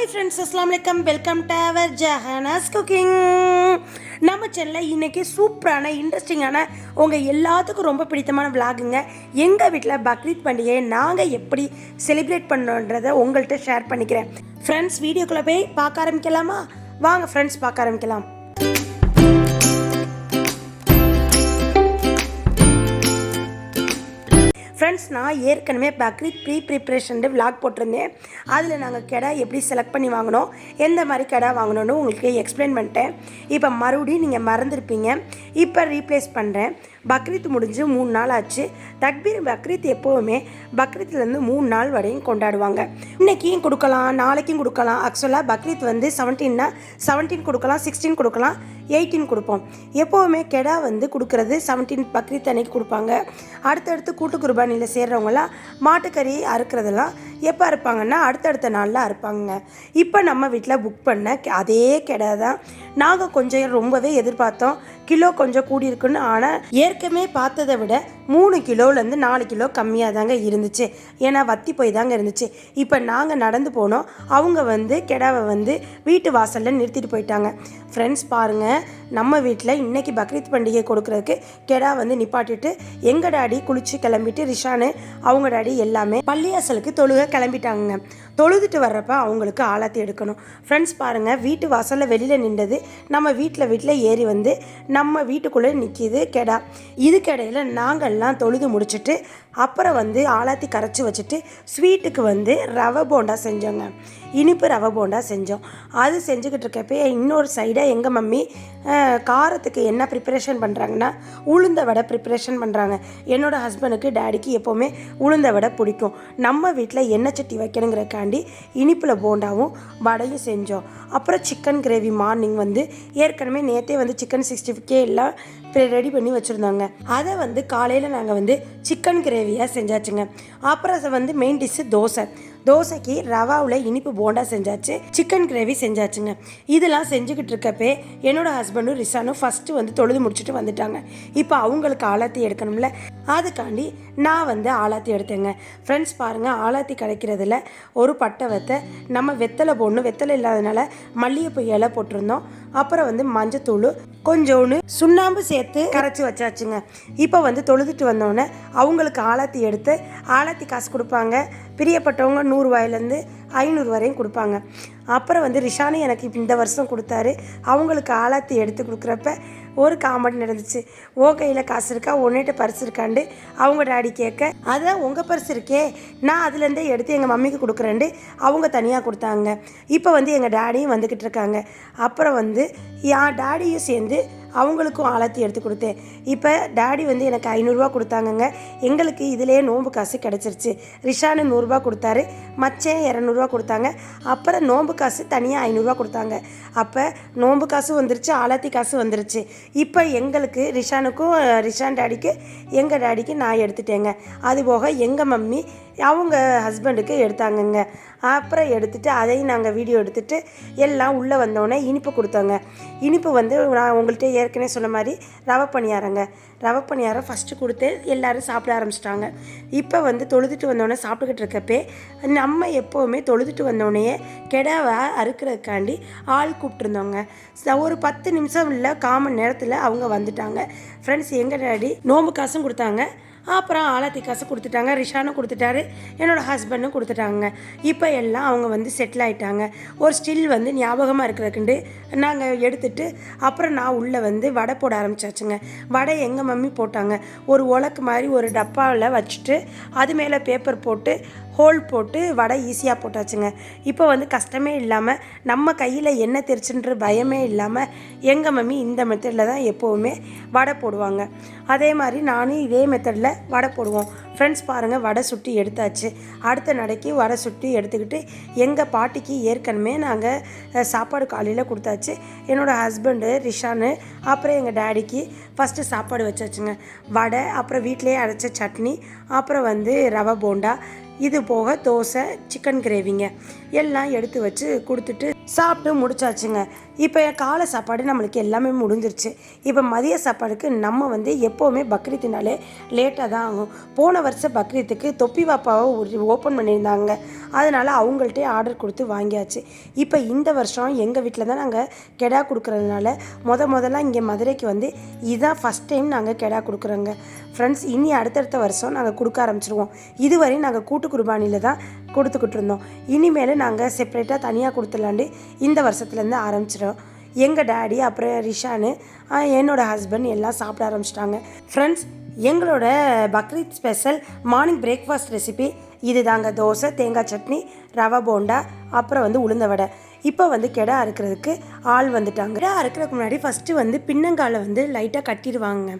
Hi friends, அஸ்ஸலாமு அலைக்கும். Welcome to our Jahana's cooking. நம்ம சேனலில் இன்றைக்கி சூப்பரான இன்ட்ரெஸ்டிங்கான உங்கள் எல்லாத்துக்கும் ரொம்ப பிடித்தமான விளாகுங்க. எங்கள் வீட்டில் பக்ரீத் பண்டிகையை நாங்கள் எப்படி செலிப்ரேட் பண்ணோன்றதை உங்கள்கிட்ட ஷேர் பண்ணிக்கிறேன். ஃப்ரெண்ட்ஸ், வீடியோக்குள்ளே போய் பார்க்க ஆரம்பிக்கலாமா? வாங்க ஃப்ரெண்ட்ஸ், பார்க்க ஆரம்பிக்கலாம். ஃப்ரெண்ட்ஸ், நான் ஏற்கனவே பக்ரீத் ப்ரிப்ரேஷன் விளாக் போட்டிருந்தேன். அதில் நாங்கள் கெடா எப்படி செலக்ட் பண்ணி வாங்கினோம், எந்த மாதிரி கெடா வாங்கினோன்னு உங்களுக்கு எக்ஸ்பிளைன் பண்ணிட்டேன். இப்போ மறுபடியும் நீங்கள் மறந்துருப்பீங்க. இப்போ ரீப்ளேஸ் பண்ணுறேன். பக்ரீத் முடிஞ்சு 3 நாள் ஆச்சு. பக்ரீத் எப்போவுமே பக்ரீத்லேருந்து 3 நாள் வரையும் கொண்டாடுவாங்க. இன்றைக்கியும் கொடுக்கலாம், நாளைக்கும் கொடுக்கலாம். ஆக்சுவலாக பக்ரீத் 17னா 17 கொடுக்கலாம், 16 கொடுக்கலாம், 18 கொடுப்போம். எப்போவுமே கெடா கொடுக்குறது 17 பக்ரீத் அன்னைக்கு கொடுப்பாங்க. அடுத்தடுத்து கூட்டு குர்பானியில் சேர்றவங்களாம் மாட்டுக்கறி அறுக்கிறதெல்லாம் எப்போ அறுப்பாங்கன்னா அடுத்தடுத்த நாளில் அறுப்பாங்க. இப்போ நம்ம வீட்டில் புக் பண்ண அதே கெடா தான். நாங்கள் கொஞ்சம் ரொம்பவே எதிர்பார்த்தோம், கிலோ கொஞ்சம் கூடியிருக்குன்னு. ஆனால் ஏற்கனவே பார்த்ததை விட 3 கிலோலேருந்து 4 கிலோ கம்மியாக தாங்க இருந்துச்சு. ஏன்னா வத்தி போய் தாங்க இருந்துச்சு. இப்போ நாங்கள் நடந்து போனோம். அவங்க கெடாவை வீட்டு வாசலில் நிறுத்திட்டு போயிட்டாங்க. ஃப்ரெண்ட்ஸ் பாருங்கள், நம்ம வீட்டில் இன்றைக்கி பக்ரீத் பண்டிகை கொடுக்குறதுக்கு கெடா நிப்பாட்டிட்டு எங்கள் டாடி குளித்து கிளம்பிட்டு ரிஷானு அவங்க டாடி எல்லாமே பள்ளியாசலுக்கு தொழுக கிளம்பிட்டாங்க. தொழுதுட்டு வர்றப்ப அவங்களுக்கு ஆலாத்தி எடுக்கணும். ஃப்ரெண்ட்ஸ் பாருங்கள், வீட்டு வாசலில் வெளியில் நின்றது நம்ம வீட்டில் ஏறி நம்ம வீட்டுக்குள்ளே நிற்கிது கெடா. இதுக்கிடையில் நாங்கள்லாம் தொழுது முடிச்சுட்டு அப்புறம் ஆலாத்தி கரைச்சி வச்சுட்டு ஸ்வீட்டுக்கு ரவை போண்டா செஞ்சோங்க. இனிப்பு ரவை போண்டா செஞ்சோம். அது செஞ்சுக்கிட்டு இருக்கப்போ இன்னொரு சைடாக எங்கள் மம்மி காரத்துக்கு என்ன ப்ரிப்பரேஷன் பண்ணுறாங்கன்னா உளுந்த வடை ப்ரிப்பரேஷன் பண்ணுறாங்க. என்னோடய ஹஸ்பண்டுக்கு டாடிக்கு எப்போவுமே உளுந்த வடை பிடிக்கும். நம்ம வீட்டில் எண்ணெய் சட்டி வைக்கணுங்கிறக்காண்டி இனிப்பில் போண்டாவும் வடையும் செஞ்சோம். அப்புறம் சிக்கன் கிரேவி மார்னிங் ஏற்கனவே நேற்றே சிக்கன் 65 எல்லாம் ரெடி பண்ணி வச்சுருந்தாங்க. அதை காலையில் நாங்கள் சிக்கன் கிரேவியாக செஞ்சாச்சுங்க. அப்புறம் மெயின் டிஷ்ஷு தோசைக்கு ரவாவில் இனிப்பு போண்டா செஞ்சாச்சு, சிக்கன் கிரேவி செஞ்சாச்சுங்க. இதெல்லாம் செஞ்சுக்கிட்டு இருக்கப்பே என்னோடய ஹஸ்பண்டும் ரிஷானும் ஃபஸ்ட்டு தொழுது முடிச்சுட்டு வந்துட்டாங்க. இப்போ அவங்களுக்கு ஆலாத்தி எடுக்கணும்ல, அதுக்காண்டி நான் ஆலாத்தி எடுத்தேங்க. ஃப்ரெண்ட்ஸ் பாருங்கள், ஆலாத்தி கிடைக்கிறதுல ஒரு பட்டை நம்ம வெத்தலை போடணும். வெத்தலை இல்லாதனால மல்லிகைப்பூ இலை போட்டிருந்தோம். அப்புறம் மஞ்சத்தூள் கொஞ்சோன்னு சுண்ணாம்பு சேர்த்து கரைச்சி வச்சாச்சுங்க. இப்போ தொழுதுட்டு வந்தோடனே அவங்களுக்கு ஆலாத்தி எடுத்து ஆலாத்தி காசு கொடுப்பாங்க. பிரியப்பட்டவங்க 100 ரூபாயிலேருந்து 500 வரையும் கொடுப்பாங்க. அப்புறம் ரிஷானு எனக்கு இந்த வருஷம் கொடுத்தாரு. அவங்களுக்கு ஆலாத்தி எடுத்து கொடுக்குறப்ப ஒரு காமெடி நடந்துச்சு. ஓ கையில் காசு இருக்கா, ஒன்றுகிட்ட பர்ஸ் இருக்காண்டு அவங்க டாடி கேட்க, அதான் உங்கள் பர்ஸ் இருக்கே, நான் அதுலேருந்தே எடுத்து எங்கள் மம்மிக்கு கொடுக்குறேன்ட்டு அவங்க தனியாக கொடுத்தாங்க. இப்போ எங்கள் டாடியும் வந்துக்கிட்டு இருக்காங்க. அப்புறம் என் டாடியும் சேர்ந்து அவங்களுக்கும் ஆலாத்தி எடுத்து கொடுத்தேன். இப்போ டாடி எனக்கு 500 ரூபா கொடுத்தாங்கங்க. எங்களுக்கு இதிலே நோன்பு காசு கிடச்சிருச்சு. ரிஷானு 100 ரூபா கொடுத்தாரு, மச்சன் 200 ரூபா கொடுத்தாங்க. அப்புறம் நோன்பு காசு தனியாக 500 ரூபா கொடுத்தாங்க. அப்போ நோன்பு காசு வந்துருச்சு, ஆலாத்தி காசு வந்துருச்சு. இப்போ எங்களுக்கு ரிஷானுக்கும் ரிஷான் டாடிக்கு எங்கள் டாடிக்கு நான் எடுத்துட்டேங்க. அதுபோக எங்கள் மம்மி அவங்க ஹஸ்பண்டுக்கு எடுத்தாங்கங்க. அப்புறம் எடுத்துகிட்டு அதையும் நாங்கள் வீடியோ எடுத்துகிட்டு எல்லாம் உள்ளே வந்தோடனே இனிப்பு கொடுத்தோங்க. இனிப்பு நான் உங்கள்கிட்ட ஏற்கனவே சொன்ன மாதிரி ரவை பணியாரம் ஃபஸ்ட்டு கொடுத்து எல்லோரும் சாப்பிட ஆரம்பிச்சிட்டாங்க. இப்போ தொழுதுட்டு வந்தோடனே சாப்பிட்டுக்கிட்டு இருக்கப்பே நம்ம எப்போவுமே தொழுதுட்டு வந்தோடனே கெடாவை அறுக்கிறதுக்காண்டி ஆள் கூப்பிட்டுருந்தோங்க. ஒரு 10 நிமிஷம் இல்லை 1/4 மணி நேரத்தில் அவங்க வந்துட்டாங்க. ஃப்ரெண்ட்ஸ், எங்கள் டாடி நோம்பு காசும் கொடுத்தாங்க, அப்புறம் ஆலாத்தி காசு கொடுத்துட்டாங்க. ரிஷானும் கொடுத்துட்டாரு, என்னோடய ஹஸ்பண்டும் கொடுத்துட்டாங்க. இப்போ எல்லாம் அவங்க செட்டில் ஆகிட்டாங்க. ஒரு ஸ்டில் ஞாபகமாக இருக்கிறதுக்குண்டு நாங்கள் எடுத்துகிட்டு அப்புறம் நான் உள்ளே வடை போட ஆரம்பிச்சாச்சுங்க. வடை எங்கள் மம்மி போட்டாங்க. ஒரு உலக்கு மாதிரி ஒரு டப்பாவில் வச்சுட்டு அது மேலே பேப்பர் போட்டு ஹோல் போட்டு வடை ஈஸியாக போட்டாச்சுங்க. இப்போ கஷ்டமே இல்லாமல் நம்ம கையில் எண்ணெய் தெரிச்சுன்ற பயமே இல்லாமல் எங்கள் மம்மி இந்த மெத்தடில் தான் எப்போவுமே வடை போடுவாங்க. அதே மாதிரி நானும் இதே மெத்தடில் வடை போடுவோம். ஃப்ரெண்ட்ஸ் பாருங்கள், வடை சுட்டி எடுத்தாச்சு. அடுத்த நடைக்கு வடை சுட்டி எடுத்துக்கிட்டு எங்கள் பாட்டிக்கு ஏற்கனவே நாங்கள் சாப்பாடு காலையில் கொடுத்தாச்சு. என்னோடய ஹஸ்பண்டு ரிஷானு அப்புறம் எங்கள் டாடிக்கு ஃபஸ்ட்டு சாப்பாடு வச்சாச்சுங்க. வடை, அப்புறம் வீட்டிலேயே அரைச்ச சட்னி, அப்புறம் ரவை போண்டா, இது போக தோசை, சிக்கன் கிரேவிங்க. எல்லாம் எடுத்து வச்சு கொடுத்துட்டு சாப்பிட்டு முடிச்சாச்சுங்க. இப்போ காலை சாப்பாடு நம்மளுக்கு எல்லாமே முடிஞ்சிருச்சு. இப்போ மதிய சாப்பாடுக்கு நம்ம வந்து எப்போவுமே பக்ரீத்தினாலே லேட்டாக தான் ஆகும். போன வருஷம் பக்ரீத்துக்கு தொப்பி வாப்பாவை ஓப்பன் பண்ணியிருந்தாங்க, அதனால் அவங்கள்ட்டே ஆர்டர் கொடுத்து வாங்கியாச்சு. இப்போ இந்த வருஷம் எங்கள் வீட்டில் தான் நாங்கள் கெடா கொடுக்குறதுனால முதல்ல இங்கே மதுரைக்கு வந்து இதுதான் ஃபஸ்ட் டைம் நாங்கள் கெடா கொடுக்குறோங்க ஃப்ரெண்ட்ஸ். இனி அடுத்தடுத்த வருஷம் நாங்கள் கொடுக்க ஆரம்பிச்சிருவோம். இதுவரை நாங்கள் கூட்டு குர்பானியில் தான் கொடுத்துக்கிட்டு இருந்தோம். இனிமேல் நாங்கள் செப்பரேட்டாக தனியாக கொடுத்துடலாண்டு இந்த வருஷத்துலேருந்து ஆரம்பிச்சிடும். எங்கள் டேடி அப்புறம் ரிஷானு என்னோடய ஹஸ்பண்ட் எல்லாம் சாப்பிட ஆரம்பிச்சிட்டாங்க ஃப்ரெண்ட்ஸ். எங்களோட Bakrid special morning breakfast recipe இது தாங்க. தோசை, தேங்காய் சட்னி, ரவை போண்டா, அப்புறம் வந்து உளுந்த வடை. இப்போ வந்து கெடா அறுக்கிறதுக்கு ஆள் வந்துட்டாங்க. கெடா அறுக்கிறதுக்கு முன்னாடி ஃபஸ்ட்டு வந்து பின்னங்காலை வந்து லைட்டாக கட்டிடுவாங்க.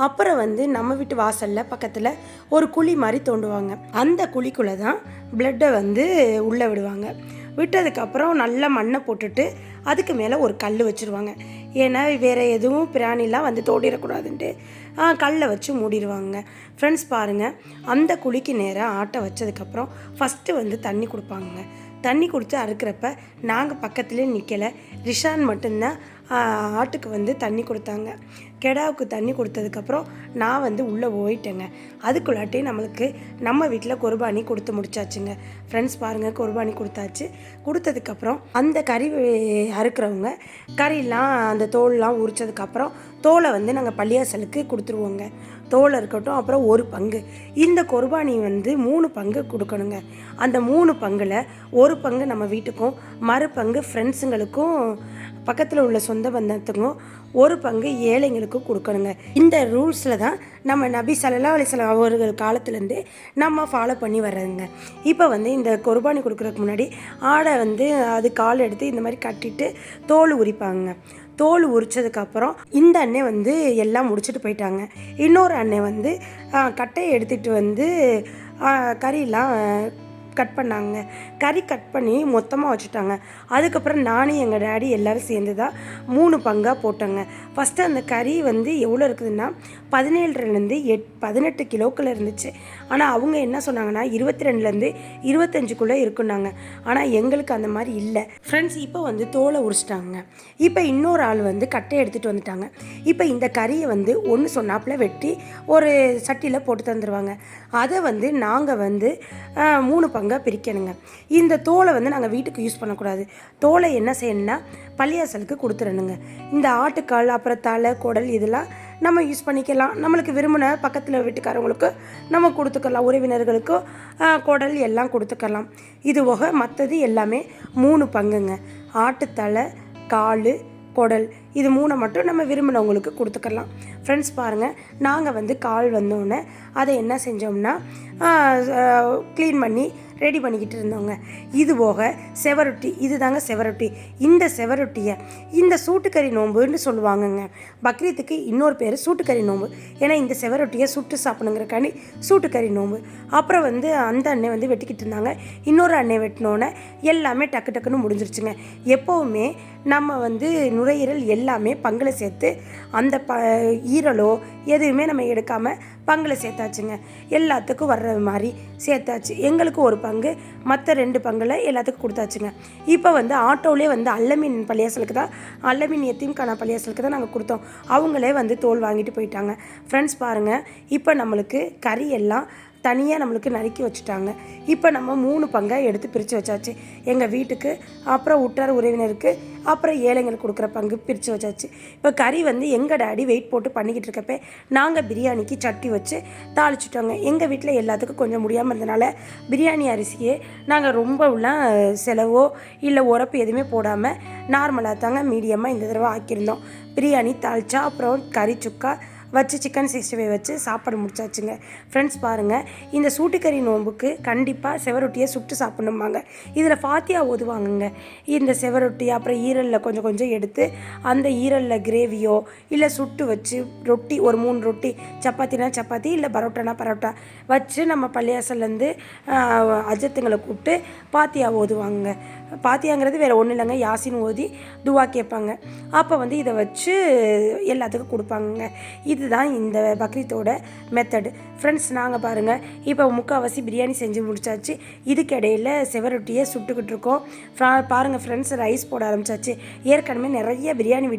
அப்புறம் வந்து நம்ம வீட்டு வாசலில் பக்கத்தில் ஒரு குழி மாதிரி தோண்டுவாங்க. அந்த குழிக்குள்ளே தான் பிளட்டை வந்து உள்ளே விடுவாங்க. விட்டதுக்கப்புறம் நல்லா மண்ணை போட்டுட்டு அதுக்கு மேலே ஒரு கல் வச்சுருவாங்க. ஏன்னா வேறு எதுவும் பிராணிலாம் வந்து தோண்டிடக்கூடாதுன்ட்டு கல்லை வச்சு மூடிடுவாங்க ஃப்ரெண்ட்ஸ். பாருங்கள், அந்த குழிக்கு நேராக ஆட்டை வச்சதுக்கப்புறம் ஃபஸ்ட்டு வந்து தண்ணி கொடுப்பாங்க. தண்ணி கொடுத்து அறுக்கிறப்ப நாங்கள் பக்கத்துலேயே நிற்கலை. ரிஷான் மட்டும்தான் ஆட்டுக்கு வந்து தண்ணி கொடுத்தாங்க. கெடாவுக்கு தண்ணி கொடுத்ததுக்கப்புறம் நான் வந்து உள்ளே போயிட்டேங்க. அதுக்குள்ளாட்டி நம்மளுக்கு நம்ம வீட்டில் குர்பானி கொடுத்து முடிச்சாச்சுங்க ஃப்ரெண்ட்ஸ். பாருங்கள், குர்பானி கொடுத்தாச்சு. கொடுத்ததுக்கப்புறம் அந்த கறி அறுக்கிறவங்க கறியெல்லாம் அந்த தோல்லாம் உரித்ததுக்கப்புறம் தோலை வந்து நாங்கள் பள்ளியாசலுக்கு கொடுத்துருவோங்க. தோலை இருக்கட்டும், அப்புறம் ஒரு பங்கு. இந்த குர்பானி வந்து 3 பங்கு கொடுக்கணுங்க. அந்த 3 பங்கில் ஒரு பங்கு நம்ம வீட்டுக்கும், மறு பங்கு ஃப்ரெண்ட்ஸுங்களுக்கும், பக்கத்தில் உள்ள சொந்த பந்தத்துக்கும், ஒரு பங்கு ஏழைங்களுக்கும் கொடுக்கணுங்க. இந்த ரூல்ஸில் தான் நம்ம நபி ஸல்லல்லாஹு அலைஹி வஸல்லம் அவர்கள் காலத்துலேருந்து நம்ம ஃபாலோ பண்ணி வர்றதுங்க. இப்போ வந்து இந்த குர்பானி கொடுக்குறதுக்கு முன்னாடி ஆடை வந்து அது கால் எடுத்து இந்த மாதிரி கட்டிட்டு தோல் உரிப்பாங்க. தோல் உரித்ததுக்கப்புறம் இந்த அண்ணன் வந்து எல்லாம் முடிச்சுட்டு போயிட்டாங்க. இன்னொரு அண்ணன் வந்து கட்டையை எடுத்துகிட்டு வந்து கறியெல்லாம் கட் பண்ணாங்க. கறி கட் பண்ணி மொத்தமாக வச்சுட்டாங்க. அதுக்கப்புறம் நானும் எங்கள் டேடி எல்லோரும் சேர்ந்து தான் 3 பங்காக போட்டோங்க. ஃபஸ்ட்டு அந்த கறி வந்து எவ்வளோ இருக்குதுன்னா 17லேருந்து 18 கிலோக்குள்ளே இருந்துச்சு. ஆனால் அவங்க என்ன சொன்னாங்கன்னா 22லேருந்து 25க்குள்ளே இருக்குன்னாங்க. ஆனால் எங்களுக்கு அந்த மாதிரி இல்லை ஃப்ரெண்ட்ஸ். இப்போ வந்து தோலை உரிச்சிட்டாங்க. இப்போ இன்னொரு ஆள் வந்து கட்டையை எடுத்துகிட்டு வந்துட்டாங்க. இப்போ இந்த கறியை வந்து ஒன்று சொன்னாப்பில் வெட்டி ஒரு சட்டியில் போட்டு தந்துடுவாங்க. அதை வந்து நாங்கள் வந்து 3 பங்காக பிரிக்கணுங்க. இந்த தோலை வந்து நாங்கள் வீட்டுக்கு யூஸ் பண்ணக்கூடாது. தோலை என்ன செய்யணும்னா பள்ளியாசலுக்கு கொடுத்துடணுங்க. இந்த ஆட்டுக்கால், அப்புறம் தலை, குடல் இதெல்லாம் நம்ம யூஸ் பண்ணிக்கலாம். நம்மளுக்கு விரும்பின பக்கத்தில் வீட்டுக்காரவங்களுக்கு நம்ம கொடுத்துக்கலாம். உறவினர்களுக்கும் குடல் எல்லாம் கொடுத்துக்கலாம். இது போக மற்றது எல்லாமே 3 பங்குங்க. ஆட்டுத்தலை, கால், குடல், இது 3 மட்டும் நம்ம விரும்பினவங்களுக்கு கொடுத்துக்கலாம் ஃப்ரெண்ட்ஸ். பாருங்கள், நாங்கள் வந்து கால் வந்தோடனே அதை என்ன செஞ்சோம்னா க்ளீன் பண்ணி ரெடி பண்ணிக்கிட்டு இருந்தோங்க. இது போக செவரொட்டி, இது தாங்க செவரொட்டி. இந்த செவரொட்டியை இந்த சூட்டுக்கறி நோம்புன்னு சொல்லுவாங்கங்க. பக்ரீத்துக்கு இன்னொரு பேர் சூட்டுக்கறி நோம்பு. ஏன்னா இந்த செவரொட்டியை சுட்டு சாப்பிடுங்கிறக்காண்டி சூட்டுக்கறி நோம்பு. அப்புறம் வந்து அந்த அண்ணன் வந்து வெட்டிக்கிட்டு இருந்தாங்க. இன்னொரு அண்ணன் வெட்டினோன்னே எல்லாமே டக்கு டக்குன்னு முடிஞ்சிருச்சுங்க. எப்போவுமே நம்ம வந்து நுரையீரல் எல்லாமே பங்கில் சேர்த்து அந்த ஈரலோ எதுவுமே நம்ம எடுக்காமல் பங்கில் சேர்த்தாச்சுங்க. எல்லாத்துக்கும் வர்ற மாதிரி சேர்த்தாச்சு. எங்களுக்கு ஒரு பங்கு, மற்ற 2 பங்கில் எல்லாத்துக்கும் கொடுத்தாச்சுங்க. இப்போ வந்து ஆட்டோவிலே வந்து அல்லமீன் பள்ளியாசலுக்கு தான், அல்லமீன் எத்தீம்கானா பள்ளியாசலுக்கு தான் நாங்கள் கொடுத்தோம். அவங்களே வந்து தோல் வாங்கிட்டு போயிட்டாங்க ஃப்ரெண்ட்ஸ். பாருங்கள், இப்போ நம்மளுக்கு கறி எல்லாம் தனியாக நம்மளுக்கு நறுக்கி வச்சுட்டாங்க. இப்போ நம்ம 3 பங்காக எடுத்து பிரித்து வச்சாச்சு. எங்கள் வீட்டுக்கு, அப்புறம் உற்றார் உறவினருக்கு, அப்புறம் ஏழைங்களுக்கு கொடுக்குற பங்கு பிரித்து வச்சாச்சு. இப்போ கறி வந்து எங்கள் டேடி வெயிட் போட்டு பண்ணிக்கிட்டு இருக்கப்போ நாங்கள் பிரியாணிக்கு சட்டி வச்சு தாளிச்சிட்டோங்க. எங்கள் வீட்டில் எல்லாத்துக்கும் கொஞ்சம் முடியாமல் இருந்தனால பிரியாணி அரிசியே நாங்கள் ரொம்பலாம் செலவோ இல்லை உரப்பு எதுவுமே போடாமல் நார்மலாக தாங்க மீடியமாக இந்த தடவை ஆக்கியிருந்தோம். பிரியாணி தாளிச்சா, அப்புறம் கறி சுக்கா வச்சு சிக்கன் 65 வச்சு சாப்பாடு முடிச்சாச்சுங்க ஃப்ரெண்ட்ஸ். பாருங்கள், இந்த சூட்டுக்கறி நோம்புக்கு கண்டிப்பாக செவரொட்டியை சுட்டு சாப்பிட்ணுமாங்க. இதில் ஃபாத்தியா ஓதுவாங்கங்க. இந்த செவரொட்டி அப்புறம் ஈரலில் கொஞ்சம் கொஞ்சம் எடுத்து அந்த ஈரலில் கிரேவியோ இல்லை சுட்டு வச்சு ரொட்டி ஒரு 3 ரொட்டி, சப்பாத்தினா சப்பாத்தி இல்லை பரோட்டானா பரோட்டா வச்சு நம்ம பள்ளியாசல்லேருந்து அஜத்துங்களை கூப்பிட்டு பாத்தியா ஓதுவாங்க பாத்தியாங்கிறது வேறு ஒன்றும் இல்லைங்க, யாசின் ஓதி துவா கேட்பாங்க. அப்போ வந்து இதை வச்சு எல்லாத்துக்கும் கொடுப்பாங்க. இதுதான் இந்த பக்ரீத்தோட மெத்தடு ஃப்ரெண்ட்ஸ். நாங்கள் பாருங்கள் இப்போ முக்கால்வாசி பிரியாணி செஞ்சு முடிச்சாச்சு. இதுக்கு இடையில் செவரொட்டியை சுட்டுக்கிட்டு இருக்கோம். பாருங்கள் ஃப்ரெண்ட்ஸ், ரைஸ் போட ஆரம்பிச்சாச்சு. ஏற்கனவே நிறைய பிரியாணி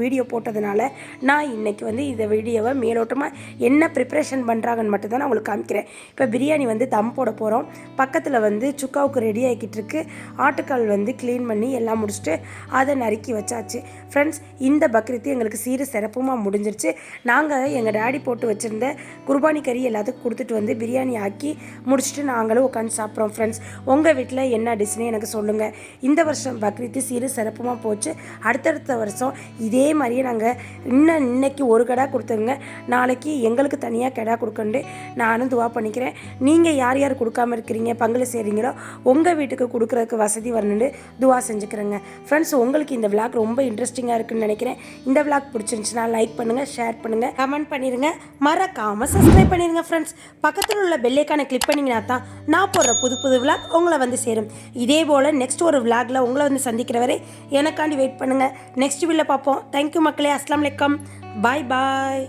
வீடியோ போட்டதுனால நான் இன்றைக்கி வந்து இந்த வீடியோவை மேலோட்டமாக என்ன ப்ரிப்ரேஷன் பண்ணுறாங்கன்னு மட்டும் தான் நான் உங்களுக்கு காமிக்கிறேன். இப்போ பிரியாணி வந்து தம் போட போகிறோம். பக்கத்தில் வந்து சுக்காவுக்கு ரெடி ஆகிக்கிட்டு இருக்கு. ஆட்டுக்கால் வந்து க்ளீன் பண்ணி எல்லாம் முடிச்சுட்டு அதை நறுக்கி வச்சாச்சு. ஃப்ரெண்ட்ஸ், இந்த பக்ரீத்து எங்களுக்கு சீரு சிறப்புமாக முடிஞ்சிருச்சு. நாங்கள் எங்கள் டேடி போட்டு வச்சுருந்த குர்பானி கறி எல்லாத்துக்கும் கொடுத்துட்டு வந்து பிரியாணி ஆக்கி முடிச்சுட்டு நாங்களும் உட்காந்து சாப்பிட்றோம். ஃப்ரெண்ட்ஸ், உங்கள் வீட்டில் என்ன டிஷ்னு எனக்கு சொல்லுங்கள். இந்த வருஷம் பக்ரீத்து சீரு சிறப்புமாக போச்சு. அடுத்தடுத்த வருஷம் இதே மாதிரியே நாங்கள் இன்னைக்கு ஒரு கடா கொடுத்துருங்க, நாளைக்கு எங்களுக்கு தனியாக கடா கொடுக்கண்டு நானும் துவா பண்ணிக்கிறேன். நீங்கள் யார் யார் கொடுக்காமல் இருக்கிறீங்க, பங்கில் செய்கிறீங்களோ உங்கள் வீட்டுக்கு கொடுக்குறதுக்கு வசதி வரணுன்னு துவா செஞ்சுக்கிறேங்க. ஃப்ரெண்ட்ஸ், உங்களுக்கு இந்த விளாக் ரொம்ப இன்ட்ரெஸ்டிங்காக இருக்குன்னு நினைக்கிறேன். இந்த விளாக் பிடிச்சிருந்துச்சுன்னா லைக் பண்ணுங்கள், ஷேர் பண்ணுங்கள், கமெண்ட் பண்ணிடுங்க, மறக்காமல் சப்ஸ்கிரைப் பண்ணிடுங்க. ஃப்ரெண்ட்ஸ், பக்கத்தில் உள்ள பெல்லைக்கான கிளிக் பண்ணிங்கன்னா தான் நான் போடுற புது விளாக் உங்களை வந்து சேரும். இதே போல் நெக்ஸ்ட் ஒரு விளாகில் உங்களை வந்து சந்திக்கிற வரை எனக்காண்டி வெயிட் பண்ணுங்கள். நெக்ஸ்ட் வீடியோவில் பார்ப்போம். தேங்க்யூ மக்களே. அஸ்ஸலாமு அலைக்கும். பாய் பாய்.